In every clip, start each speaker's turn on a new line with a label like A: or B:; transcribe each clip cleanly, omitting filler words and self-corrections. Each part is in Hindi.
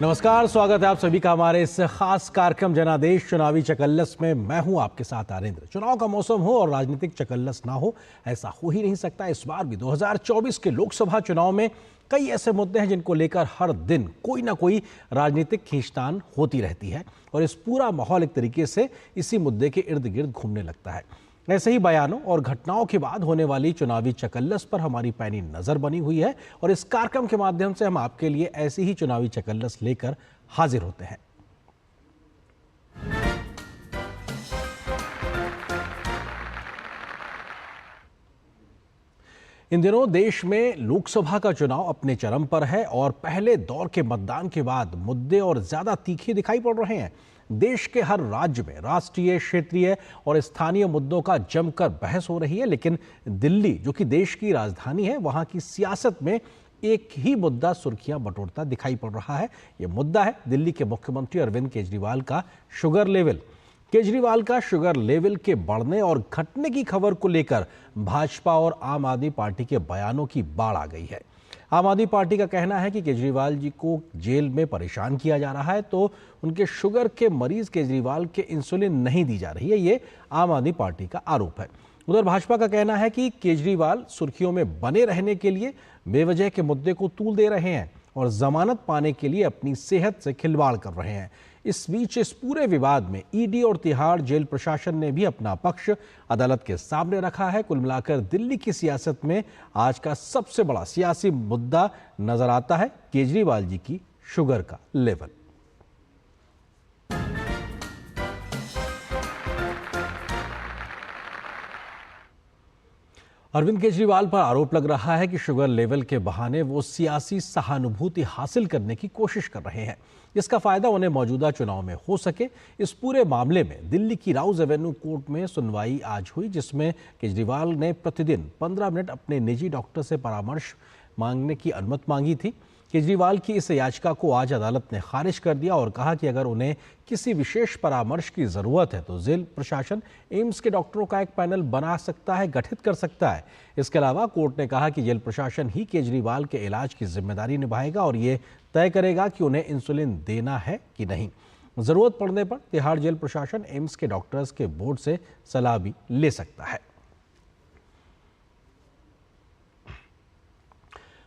A: नमस्कार, स्वागत है आप सभी का हमारे इस खास कार्यक्रम जनादेश चुनावी चकल्लस में। मैं हूं आपके साथ आरिंद्र। चुनाव का मौसम हो और राजनीतिक चकल्लस ना हो, ऐसा हो ही नहीं सकता। इस बार भी 2024 के लोकसभा चुनाव में कई ऐसे मुद्दे हैं जिनको लेकर हर दिन कोई ना कोई राजनीतिक खींचतान होती रहती है और इस पूरा माहौल एक तरीके से इसी मुद्दे के इर्द गिर्द घूमने लगता है। ऐसे ही बयानों और घटनाओं के बाद होने वाली चुनावी चकल्लस पर हमारी पैनी नजर बनी हुई है और इस कार्यक्रम के माध्यम से हम आपके लिए ऐसी ही चुनावी चकल्लस लेकर हाजिर होते हैं। इन दिनों देश में लोकसभा का चुनाव अपने चरम पर है और पहले दौर के मतदान के बाद मुद्दे और ज्यादा तीखे दिखाई पड़ रहे हैं। देश के हर राज्य में राष्ट्रीय, क्षेत्रीय और स्थानीय मुद्दों का जमकर बहस हो रही है, लेकिन दिल्ली, जो कि देश की राजधानी है, वहां की सियासत में एक ही मुद्दा सुर्खियां बटोरता दिखाई पड़ रहा है। यह मुद्दा है दिल्ली के मुख्यमंत्री अरविंद केजरीवाल का शुगर लेवल। केजरीवाल का शुगर लेवल के बढ़ने और घटने की खबर को लेकर भाजपा और आम आदमी पार्टी के बयानों की बाढ़ आ गई है। आम आदमी पार्टी का कहना है कि केजरीवाल जी को जेल में परेशान किया जा रहा है, तो उनके शुगर के मरीज केजरीवाल के इंसुलिन नहीं दी जा रही है। ये आम आदमी पार्टी का आरोप है। उधर भाजपा का कहना है कि केजरीवाल सुर्खियों में बने रहने के लिए बेवजह के मुद्दे को तूल दे रहे हैं और जमानत पाने के लिए अपनी सेहत से खिलवाड़ कर रहे हैं। इस बीच इस पूरे विवाद में ईडी और तिहाड़ जेल प्रशासन ने भी अपना पक्ष अदालत के सामने रखा है। कुल मिलाकर दिल्ली की सियासत में आज का सबसे बड़ा सियासी मुद्दा नजर आता है केजरीवाल जी की शुगर का लेवल। अरविंद केजरीवाल पर आरोप लग रहा है कि शुगर लेवल के बहाने वो सियासी सहानुभूति हासिल करने की कोशिश कर रहे हैं, जिसका फायदा उन्हें मौजूदा चुनाव में हो सके। इस पूरे मामले में दिल्ली की राउज एवेन्यू कोर्ट में सुनवाई आज हुई, जिसमें केजरीवाल ने प्रतिदिन 15 मिनट अपने निजी डॉक्टर से परामर्श मांगने की अनुमति मांगी थी। केजरीवाल की इस याचिका को आज अदालत ने खारिज कर दिया और कहा कि अगर उन्हें किसी विशेष परामर्श की जरूरत है तो जेल प्रशासन एम्स के डॉक्टरों का एक पैनल बना सकता है, गठित कर सकता है। इसके अलावा कोर्ट ने कहा कि जेल प्रशासन ही केजरीवाल के इलाज की जिम्मेदारी निभाएगा और ये तय करेगा कि उन्हें इंसुलिन देना है कि नहीं। जरूरत पड़ने पर तिहाड़ जेल प्रशासन एम्स के डॉक्टर्स के बोर्ड से सलाह भी ले सकता है।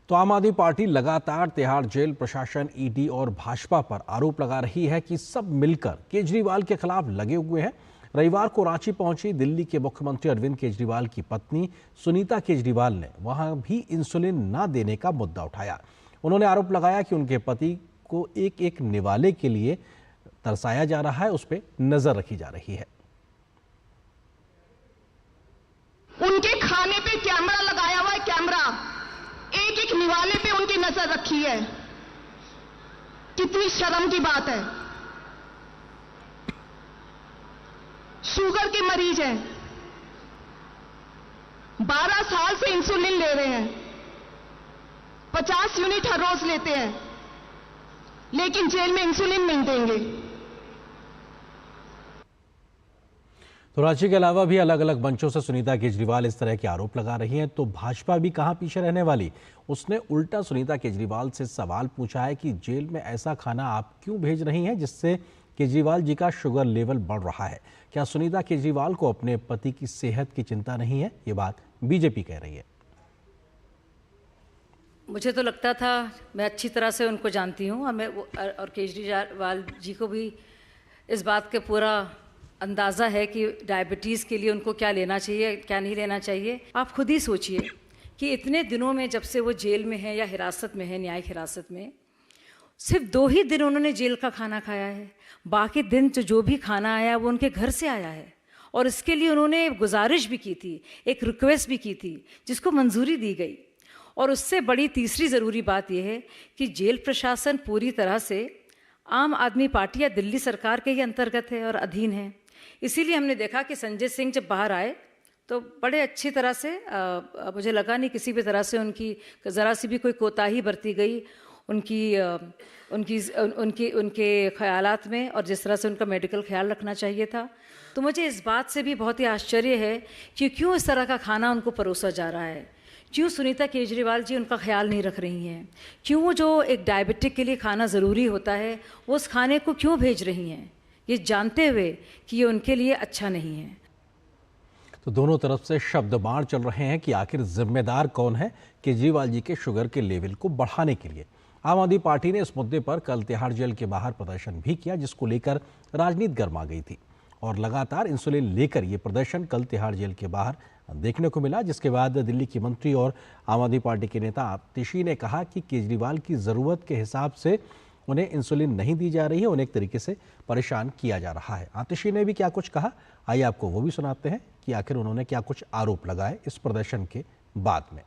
A: तो आम आदमी पार्टी लगातार तिहाड़ जेल प्रशासन, ईडी और भाजपा पर आरोप लगा रही है कि सब मिलकर केजरीवाल के खिलाफ लगे हुए हैं। रविवार को रांची पहुंची दिल्ली के मुख्यमंत्री अरविंद केजरीवाल की पत्नी सुनीता केजरीवाल ने वहां भी इंसुलिन न देने का मुद्दा उठाया। उन्होंने आरोप लगाया कि उनके पति को एक एक निवाले के लिए तरसाया जा रहा है, उस पर नजर रखी जा रही है।
B: उनके खाने पे कैमरा लगाया हुआ है, कैमरा एक एक निवाले पे उनकी नजर रखी है। कितनी शर्म की बात है। शुगर के मरीज हैं, 12 साल से इंसुलिन ले रहे हैं, 50 यूनिट हर रोज लेते हैं, लेकिन जेल में इंसुलिन नहीं देंगे।
A: तो रांची के अलावा भी अलग अलग मंचों से सुनीता केजरीवाल इस तरह के आरोप लगा रही हैं। तो भाजपा भी कहां पीछे रहने वाली। उसने उल्टा सुनीता केजरीवाल से सवाल पूछा है कि जेल में ऐसा खाना आप क्यों भेज रही हैं जिससे केजरीवाल जी का शुगर लेवल बढ़ रहा है। क्या सुनीता केजरीवाल को अपने पति की सेहत की चिंता नहीं है? ये बात बीजेपी कह रही है।
C: मुझे तो लगता था, मैं अच्छी तरह से उनको जानती हूँ और केजरीवाल जी को भी इस बात के पूरा अंदाज़ा है कि डायबिटीज़ के लिए उनको क्या लेना चाहिए, क्या नहीं लेना चाहिए। आप खुद ही सोचिए कि इतने दिनों में, जब से वो जेल में है या हिरासत में है, न्यायिक हिरासत में, सिर्फ 2 ही दिन उन्होंने जेल का खाना खाया है। बाकी दिन जो भी खाना आया वो उनके घर से आया है और इसके लिए उन्होंने गुजारिश भी की थी, एक रिक्वेस्ट भी की थी, जिसको मंजूरी दी गई। और उससे बड़ी तीसरी ज़रूरी बात यह है कि जेल प्रशासन पूरी तरह से आम आदमी पार्टी या दिल्ली सरकार के ही अंतर्गत है और अधीन है। इसीलिए हमने देखा कि संजय सिंह जब बाहर आए तो बड़े अच्छी तरह से मुझे लगा नहीं किसी भी तरह से उनकी ज़रा सी भी कोई कोताही बरती गई उनके ख्यालात में और जिस तरह से उनका मेडिकल ख्याल रखना चाहिए था। तो मुझे इस बात से भी बहुत ही आश्चर्य है कि क्यों इस तरह का खाना उनको परोसा जा रहा है, क्यों सुनीता केजरीवाल जी उनका ख्याल नहीं रख रही हैं? क्यों वो जो एक डायबिटिक के लिए खाना ज़रूरी होता है वो उस खाने को क्यों भेज रही हैं, ये जानते हुए कि ये उनके लिए अच्छा नहीं है?
A: तो दोनों तरफ से शब्द बाण चल रहे हैं कि आखिर जिम्मेदार कौन है केजरीवाल जी के शुगर के लेवल को बढ़ाने के लिए। आम आदमी पार्टी ने इस मुद्दे पर कल तिहाड़ जेल के बाहर प्रदर्शन भी किया, जिसको लेकर राजनीति गर्मा गई थी और लगातार इंसुलिन लेकर ये प्रदर्शन कल तिहाड़ जेल के बाहर देखने को मिला, जिसके बाद दिल्ली की मंत्री और आम आदमी पार्टी के नेता आतिशी ने कहा कि केजरीवाल की ज़रूरत के हिसाब से उन्हें इंसुलिन नहीं दी जा रही है, उन्हें एक तरीके से परेशान किया जा रहा है। आतिशी ने भी क्या कुछ कहा, आइए आपको वो भी सुनाते हैं कि आखिर उन्होंने क्या कुछ आरोप लगाए इस प्रदर्शन के बाद में।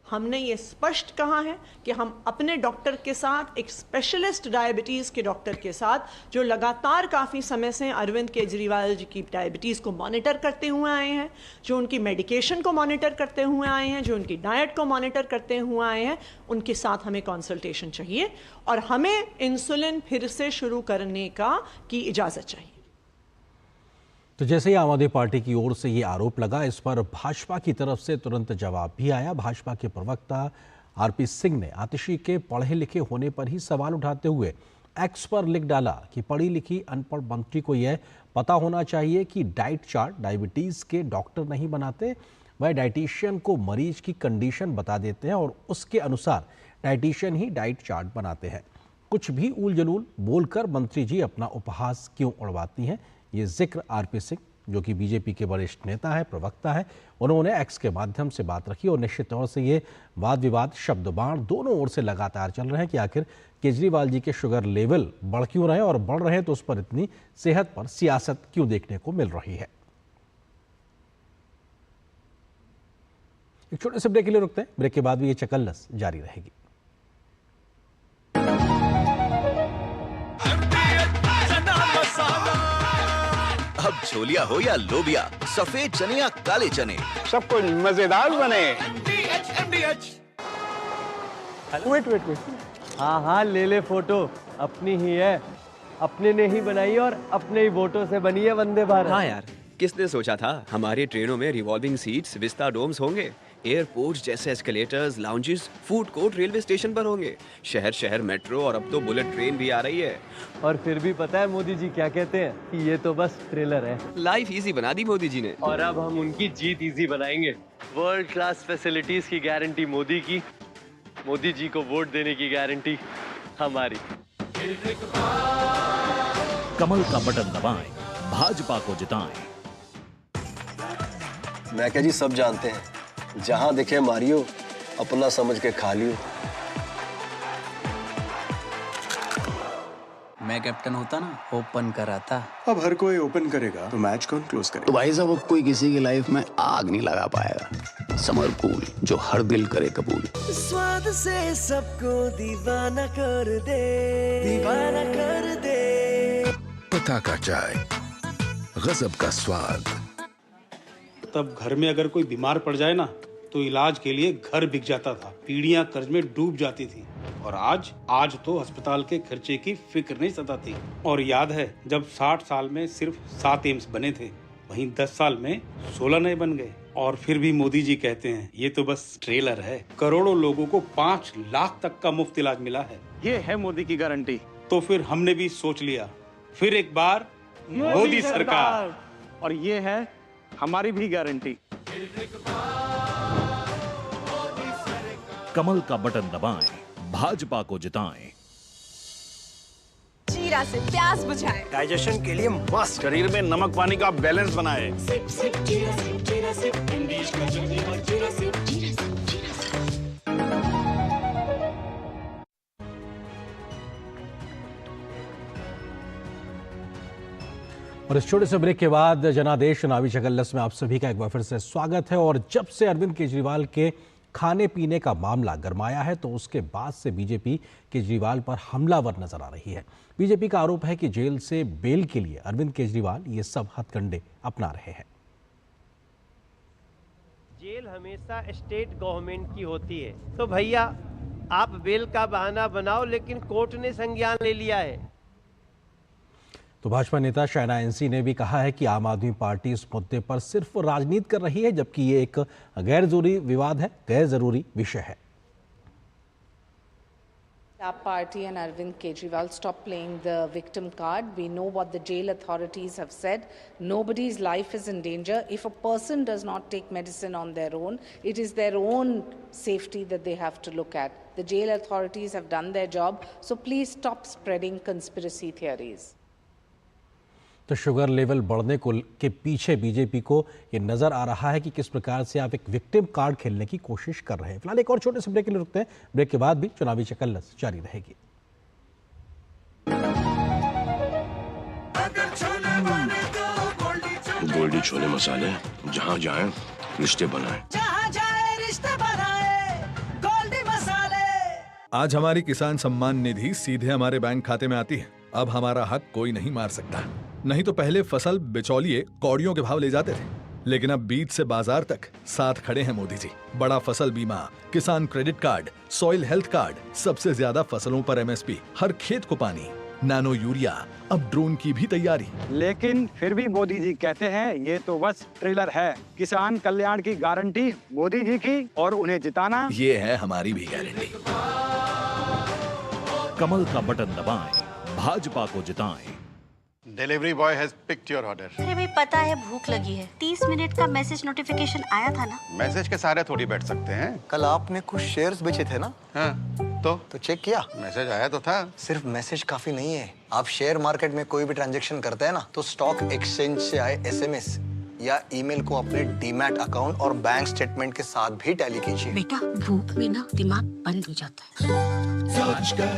D: हमने ये स्पष्ट कहा है कि हम अपने डॉक्टर के साथ, एक स्पेशलिस्ट डायबिटीज़ के डॉक्टर के साथ, जो लगातार काफ़ी समय से अरविंद केजरीवाल जी की डायबिटीज़ को मॉनिटर करते हुए आए हैं, जो उनकी मेडिकेशन को मॉनिटर करते हुए आए हैं, जो उनकी डाइट को मॉनिटर करते हुए आए हैं, उनके साथ हमें कंसल्टेशन चाहिए और हमें इंसुलिन फिर से शुरू करने की इजाज़त चाहिए।
A: तो जैसे ही आम आदमी पार्टी की ओर से ये आरोप लगा, इस पर भाजपा की तरफ से तुरंत जवाब भी आया। भाजपा के प्रवक्ता आरपी सिंह ने आतिशी के पढ़े लिखे होने पर ही सवाल उठाते हुए एक्स पर लिख डाला कि पढ़ी लिखी अनपढ़ मंत्री को यह पता होना चाहिए कि डाइट चार्ट डायबिटीज़ के डॉक्टर नहीं बनाते, वह डाइटिशियन को मरीज की कंडीशन बता देते हैं और उसके अनुसार डाइटिशियन ही डाइट चार्ट बनाते हैं। कुछ भी ऊल जलूल बोलकर मंत्री जी अपना उपहास क्यों उड़वाती हैं? ये जिक्र आरपी सिंह, जो कि बीजेपी के वरिष्ठ नेता है, प्रवक्ता है, उन्होंने एक्स के माध्यम से बात रखी और निश्चित तौर से ये वाद विवाद, शब्द बाण दोनों ओर से लगातार चल रहे हैं कि आखिर केजरीवाल जी के शुगर लेवल बढ़ क्यों रहे हैं और बढ़ रहे हैं तो उस पर इतनी सेहत पर सियासत क्यों देखने को मिल रही है। एक छोटे से ब्रेक के लिए रुकते हैं, ब्रेक के बाद भी ये चकल्लस जारी रहेगी।
E: अब छोलिया हो या लोबिया, सफेद चने या काले चने,
F: सब कुछ मजेदार बने। वेट।
G: हाँ ले फोटो, अपनी ही है, अपने ने ही बनाई और अपने ही वोटों से बनी है वंदे भारत।
H: हाँ यार, किसने सोचा था हमारी ट्रेनों में रिवॉल्विंग सीट्स, विस्टा डोम्स होंगे, एयरपोर्ट्स जैसे escalators, lounges, food court railway station पर होंगे, शहर शहर मेट्रो और अब तो बुलेट ट्रेन भी आ रही है।
G: और फिर भी पता है मोदी जी क्या कहते हैं कि ये तो बस ट्रेलर है।
H: लाइफ इजी बना दी मोदी जी ने,
G: और अब हम उनकी जीत इजी बनाएंगे। वर्ल्ड क्लास फैसिलिटीज की गारंटी मोदी की, मोदी जी को वोट देने की गारंटी हमारी।
I: कमल का बटन दबाएं, भाजपा को जिताएं।
J: मैं क्या जी, सब जानते हैं, जहां दिखे मारियो, अपना समझ के खा लियो।
K: मैं कैप्टन होता ना, ओपन कराता।
F: अब हर कोई ओपन करेगा तो मैच कौन क्लोज करेगा?
K: तो भाई साहब, कोई किसी की लाइफ में आग नहीं लगा पाएगा। समर कूल, जो हर दिल करे कबूल।
L: स्वाद से सबको दीवाना कर दे, दीवाना कर दे।
M: पता का चाय, गजब का स्वाद।
N: तब घर में अगर कोई बीमार पड़ जाए ना तो इलाज के लिए घर बिक जाता था, पीढ़ियां कर्ज में डूब जाती थी। और आज तो अस्पताल के खर्चे की फिक्र नहीं सताती। और याद है जब 60 साल में सिर्फ 7 एम्स बने थे, वहीं 10 साल में 16 नए बन गए। और फिर भी मोदी जी कहते हैं ये तो बस ट्रेलर है। करोड़ों लोगों को 5 लाख तक का मुफ्त इलाज मिला है।
F: ये है मोदी की गारंटी।
N: तो फिर हमने भी सोच लिया, फिर एक बार मोदी सरकार।
F: और ये है हमारी भी गारंटी।
I: कमल का बटन दबाएं, भाजपा को जिताएं।
O: जीरा से प्यास बुझाए,
F: डाइजेशन के लिए मस्त, शरीर में नमक पानी का बैलेंस बनाए।
L: सिप सिप जीरा सिप, जीरा सिप, इंडीज का जल्दी और जीरा सिप, जीरा सिप, जीरा सिप।
A: और इस छोटे से ब्रेक के बाद जनादेश चुनावी चकल्लस में आप सभी का एक बार फिर से स्वागत है। और जब से अरविंद केजरीवाल के खाने पीने का मामला गरमाया है तो उसके बाद से बीजेपी केजरीवाल पर हमलावर नजर आ रही है। बीजेपी का आरोप है कि जेल से बेल के लिए अरविंद केजरीवाल ये सब हथकंडे अपना रहे हैं।
G: जेल हमेशा स्टेट गवर्नमेंट की होती है, तो भैया आप बेल का बहाना बनाओ, लेकिन कोर्ट ने संज्ञान ले लिया है।
A: तो भाजपा नेता शायना एनसी ने भी कहा है कि आम आदमी पार्टी इस मुद्दे पर सिर्फ राजनीति कर रही है, जबकि ये एक गैर जरूरी विवाद है, गैर जरूरी विषय है।
O: Our party and Arvind Kejriwal stop playing the victim card. We know what the jail authorities have said. Nobody's life is in danger. If a person does not take medicine on their own, it is their own safety that they have to look at. The jail authorities have done their job, so please stop spreading conspiracy theories.
A: तो शुगर लेवल बढ़ने को के पीछे बीजेपी को ये नजर आ रहा है कि किस प्रकार से आप एक विक्टिम कार्ड खेलने की कोशिश कर रहे हैं। फिलहाल एक और छोटे से ब्रेक के लिए रुकते हैं। ब्रेक के बाद भी चुनावी चकल्लस जारी रहेगी।
M: गोल्डी छोले मसाले, जहाँ जाए रिश्ते बनाए,
L: जहाँ जाए रिश्ते बनाए, गोल्डी मसाले।
P: आज हमारी किसान सम्मान निधि सीधे हमारे बैंक खाते में आती है। अब हमारा हक कोई नहीं मार सकता। नहीं तो पहले फसल बिचौलिए कौड़ियों के भाव ले जाते थे, लेकिन अब बीज से बाजार तक साथ खड़े हैं मोदी जी। बड़ा फसल बीमा, किसान credit card, soil health card, सबसे ज्यादा फसलों पर एमएसपी, हर खेत को पानी, नैनो यूरिया, अब ड्रोन की भी तैयारी।
Q: लेकिन फिर भी मोदी जी कहते हैं ये तो बस ट्रेलर है। किसान कल्याण की गारंटी मोदी जी की, और उन्हें जिताना
P: ये है हमारी भी गारंटी।
I: कमल का बटन दबाएं, भाजपा को जिताएं।
R: Delivery boy has picked your order.
S: अरे भाई पता है भूख लगी है। 30 मिनट का मैसेज नोटिफिकेशन आया था ना।
R: मैसेज के सारे थोड़ी बैठ सकते हैं।
J: कल आपने कुछ शेयर्स बेचे थे ना?
R: हाँ, तो
J: चेक किया?
R: मैसेज आया तो था।
J: सिर्फ मैसेज काफी नहीं है। आप शेयर मार्केट में कोई भी ट्रांजैक्शन करते हैं ना, तो स्टॉक एक्सचेंज से आए एसएमएस या ईमेल को अपने डीमैट अकाउंट और बैंक स्टेटमेंट के साथ भी टैली कीजिए।
S: बेटा भूख में ना दिमाग बंद हो जाता है।
L: सोचकर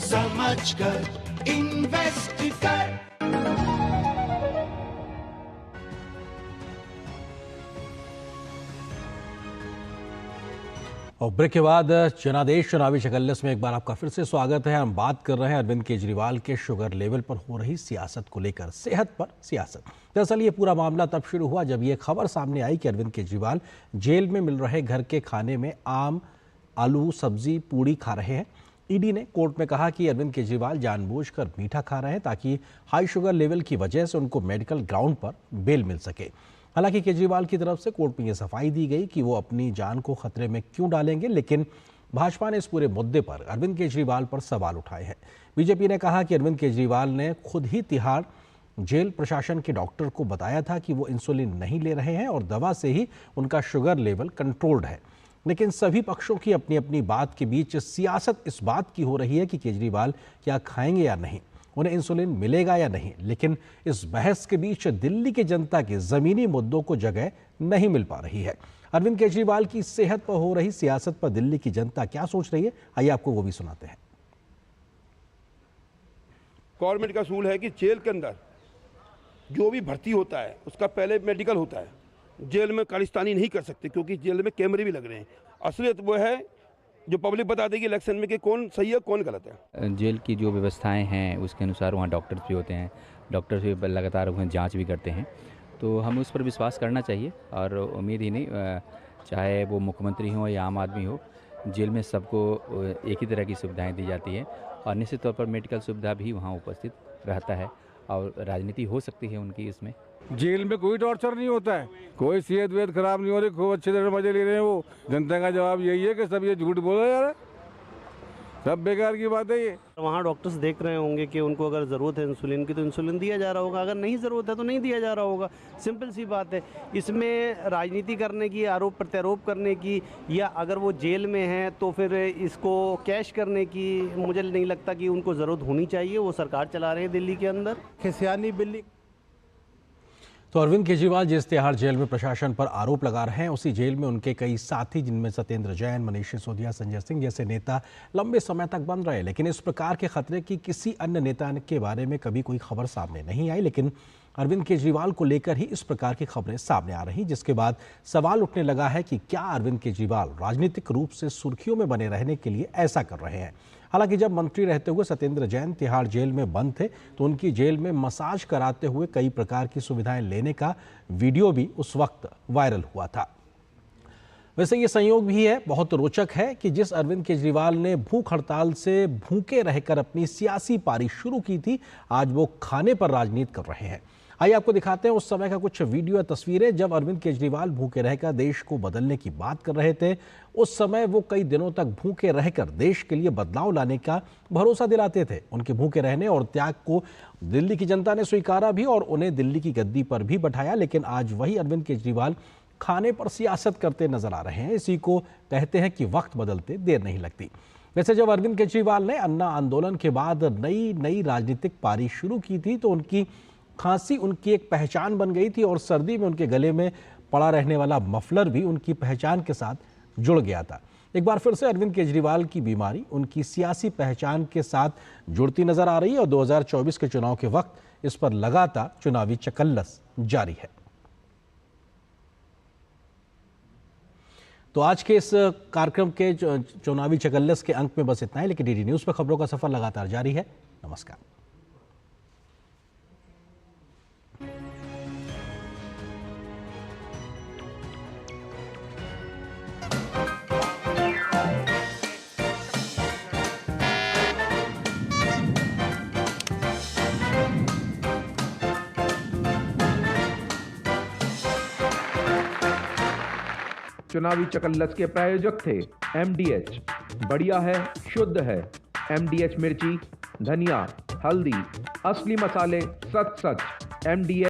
L: समझकर इन्वेस्ट कर।
A: और ब्रेक के बाद जनादेश चुनावी चकल्लस में एक बार आपका फिर से स्वागत है। हम बात कर रहे हैं अरविंद केजरीवाल के शुगर लेवल पर हो रही सियासत को लेकर, सेहत पर सियासत। दरअसल ये पूरा मामला तब शुरू हुआ जब ये खबर सामने आई कि अरविंद केजरीवाल जेल में मिल रहे घर के खाने में आम, आलू, सब्जी, पूड़ी खा रहे हैं। ईडी ने कोर्ट में कहा कि अरविंद केजरीवाल जानबूझकर मीठा खा रहे हैं ताकि हाई शुगर लेवल की वजह से उनको मेडिकल ग्राउंड पर बेल मिल सके। हालांकि केजरीवाल की तरफ से कोर्ट में यह सफाई दी गई कि वो अपनी जान को खतरे में क्यों डालेंगे, लेकिन भाजपा ने इस पूरे मुद्दे पर अरविंद केजरीवाल पर सवाल उठाए हैं। बीजेपी ने कहा कि अरविंद केजरीवाल ने खुद ही तिहाड़ जेल प्रशासन के डॉक्टर को बताया था कि वो इंसुलिन नहीं ले रहे हैं और दवा से ही उनका शुगर लेवल कंट्रोल्ड है। लेकिन सभी पक्षों की अपनी अपनी बात के बीच सियासत इस बात की हो रही है कि केजरीवाल क्या खाएंगे या नहीं, उन्हें इंसुलिन मिलेगा या नहीं। लेकिन इस बहस के बीच दिल्ली की जनता के जमीनी मुद्दों को जगह नहीं मिल पा रही है। अरविंद केजरीवाल की सेहत पर हो रही सियासत पर दिल्ली की जनता क्या सोच रही है, आइए आपको वो भी सुनाते हैं।
T: गवर्नमेंट का असूल है कि जेल के अंदर जो भी भर्ती होता है उसका पहले मेडिकल होता है। जेल में खालिस्तानी नहीं कर सकते क्योंकि जेल में कैमरे भी लग रहे हैं। असलियत वो है जो पब्लिक बता देगी इलेक्शन में कि कौन सही है कौन गलत है।
U: जेल की जो व्यवस्थाएं हैं उसके अनुसार वहाँ डॉक्टर्स भी होते हैं, डॉक्टर्स भी लगातार वहाँ जांच भी करते हैं, तो हमें उस पर विश्वास करना चाहिए। और उम्मीद ही नहीं, चाहे वो मुख्यमंत्री हो या आम आदमी हो, जेल में सबको एक ही तरह की सुविधाएँ दी जाती है और निश्चित तौर पर मेडिकल सुविधा भी वहाँ उपस्थित रहता है और राजनीति हो सकती है उनकी इसमें।
V: जेल में कोई टॉर्चर नहीं होता है, कोई सेहत वेहत खराब नहीं हो रही, खूब अच्छे तरह मजे ले रहे हैं वो। जनता का जवाब यही है कि सब ये झूठ बोलो यार, सब बेकार की बात है ये।
G: वहाँ डॉक्टर्स देख रहे होंगे कि उनको अगर ज़रूरत है इंसुलिन की तो इंसुलिन दिया जा रहा होगा, अगर नहीं ज़रूरत है तो नहीं दिया जा रहा होगा। सिंपल सी बात है। इसमें राजनीति करने की, आरोप प्रत्यारोप करने की, या अगर वो जेल में है तो फिर इसको कैश करने की मुझे नहीं लगता कि उनको ज़रूरत होनी चाहिए। वो सरकार चला रहे हैं दिल्ली के अंदर।
V: खिसियानी बिल्ली।
A: तो अरविंद केजरीवाल जिस तिहाड़ जेल में प्रशासन पर आरोप लगा रहे हैं, उसी जेल में उनके कई साथी, जिनमें सत्येंद्र जैन, मनीष सिसोदिया, संजय सिंह जैसे नेता लंबे समय तक बंद रहे। लेकिन इस प्रकार के खतरे की किसी अन्य नेता के बारे में कभी कोई खबर सामने नहीं आई। लेकिन अरविंद केजरीवाल को लेकर ही इस प्रकार की खबरें सामने आ रही, जिसके बाद सवाल उठने लगा है कि क्या अरविंद केजरीवाल राजनीतिक रूप से सुर्खियों में बने रहने के लिए ऐसा कर रहे हैं। हालांकि जब मंत्री रहते हुए सत्येंद्र जैन तिहाड़ जेल में बंद थे तो उनकी जेल में मसाज कराते हुए कई प्रकार की सुविधाएं लेने का वीडियो भी उस वक्त वायरल हुआ था। वैसे ये संयोग भी है, बहुत रोचक है कि जिस अरविंद केजरीवाल ने भूख हड़ताल से भूखे रहकर अपनी सियासी पारी शुरू की थी, आज वो खाने पर राजनीति कर रहे हैं। आइए आपको दिखाते हैं उस समय का कुछ वीडियो या तस्वीरें जब अरविंद केजरीवाल भूखे रहकर देश को बदलने की बात कर रहे थे। उस समय वो कई दिनों तक भूखे रहकर देश के लिए बदलाव लाने का भरोसा दिलाते थे। उनके भूखे रहने और त्याग को दिल्ली की जनता ने स्वीकारा भी और उन्हें दिल्ली की गद्दी पर भी बैठाया। लेकिन आज वही अरविंद केजरीवाल खाने पर सियासत करते नजर आ रहे हैं। इसी को कहते हैं कि वक्त बदलते देर नहीं लगती। वैसे जब अरविंद केजरीवाल ने अन्ना आंदोलन के बाद नई राजनीतिक पारी शुरू की थी तो उनकी खांसी उनकी एक पहचान बन गई थी और सर्दी में उनके गले में पड़ा रहने वाला मफलर भी उनकी पहचान के साथ जुड़ गया था। एक बार फिर से अरविंद केजरीवाल की बीमारी उनकी सियासी पहचान के साथ जुड़ती नजर आ रही है और 2024 के चुनाव के वक्त इस पर लगातार चुनावी चकल्लस जारी है। तो आज के इस कार्यक्रम के चुनावी चकल्लस के अंक में बस इतना है, लेकिन डीडी न्यूज पर खबरों का सफर लगातार जारी है। नमस्कार।
B: चुनावी चकल्लस के प्रायोजक थे MDH, बढ़िया है, शुद्ध है। MDH मिर्ची, धनिया, हल्दी, असली मसाले, सच MDH